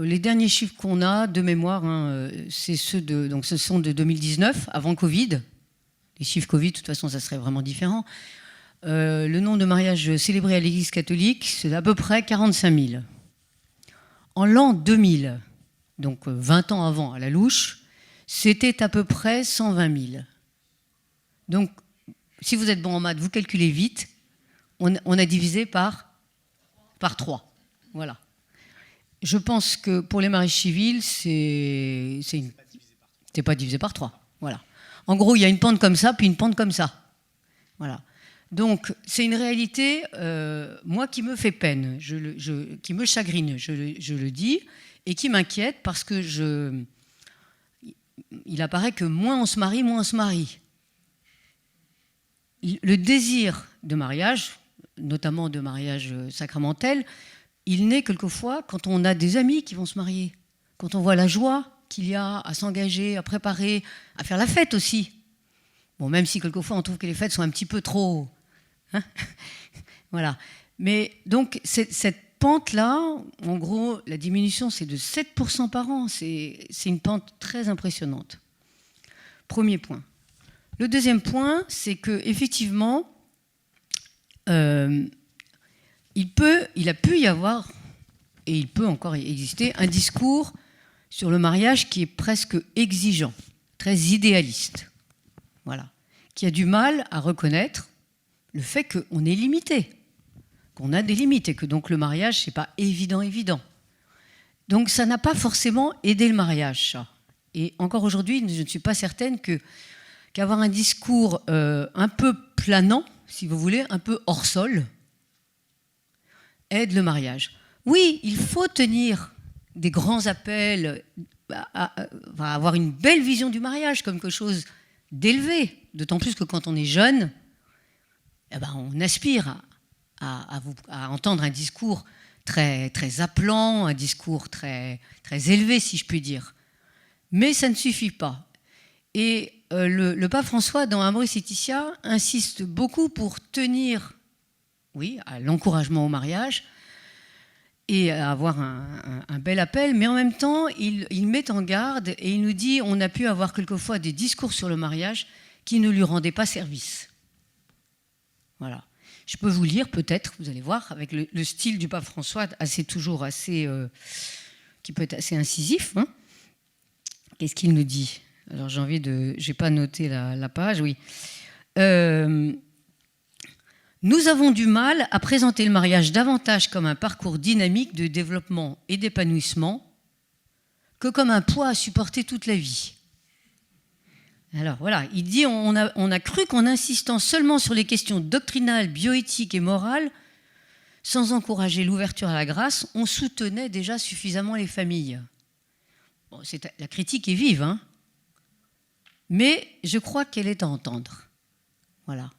Les derniers chiffres qu'on a de mémoire, hein, c'est donc ce sont de 2019, avant Covid. Les chiffres Covid, de toute façon, ça serait vraiment différent. Le nombre de mariages célébrés à l'Église catholique, c'est à peu près 45 000. En l'an 2000, donc 20 ans avant, à la louche, c'était à peu près 120 000. Donc, si vous êtes bon en maths, vous calculez vite, on a divisé par 3. Voilà. Je pense que pour les mariages civils, c'est pas divisé par 3. Voilà. En gros, il y a une pente comme ça, puis une pente comme ça. Voilà. Donc, c'est une réalité, moi, qui me fait peine, qui me chagrine, je le dis, et qui m'inquiète parce que il apparaît que moins on se marie. Le désir de mariage, notamment de mariage sacramentel, il naît quelquefois quand on a des amis qui vont se marier, quand on voit la joie qu'il y a à s'engager, à préparer, à faire la fête aussi. Bon, même si quelquefois on trouve que les fêtes sont un petit peu trop... Hein, voilà. Mais donc cette pente-là, en gros, la diminution c'est de 7% par an. C'est une pente très impressionnante. Premier point. Le deuxième point, c'est qu'effectivement, il a pu y avoir, et il peut encore exister, un discours sur le mariage qui est presque exigeant, très idéaliste. Voilà. Qui a du mal à reconnaître le fait qu'on est limité, qu'on a des limites, et que donc le mariage, c'est pas évident. Donc ça n'a pas forcément aidé le mariage, ça. Et encore aujourd'hui, je ne suis pas certaine qu'avoir un discours un peu planant, si vous voulez, un peu hors sol, aide le mariage. Oui, il faut tenir des grands appels, avoir une belle vision du mariage comme quelque chose d'élevé, d'autant plus que quand on est jeune, eh ben, on aspire à entendre un discours très, très appelant, un discours très, très élevé, si je puis dire. Mais ça ne suffit pas. Et le pape François, dans Amoris Laetitia, insiste beaucoup pour tenir, oui, à l'encouragement au mariage et à avoir un bel appel, mais en même temps, il met en garde et il nous dit on a pu avoir quelquefois des discours sur le mariage qui ne lui rendaient pas service. Voilà. Je peux vous lire, peut-être, vous allez voir, avec le style du pape François, qui peut être assez incisif. Hein. Qu'est-ce qu'il nous dit ? Alors j'ai pas noté la page, oui. Nous avons du mal à présenter le mariage davantage comme un parcours dynamique de développement et d'épanouissement que comme un poids à supporter toute la vie. Alors voilà, il dit on a cru qu'en insistant seulement sur les questions doctrinales, bioéthiques et morales, sans encourager l'ouverture à la grâce, on soutenait déjà suffisamment les familles. Bon, la critique est vive, hein, mais je crois qu'elle est à entendre. Voilà.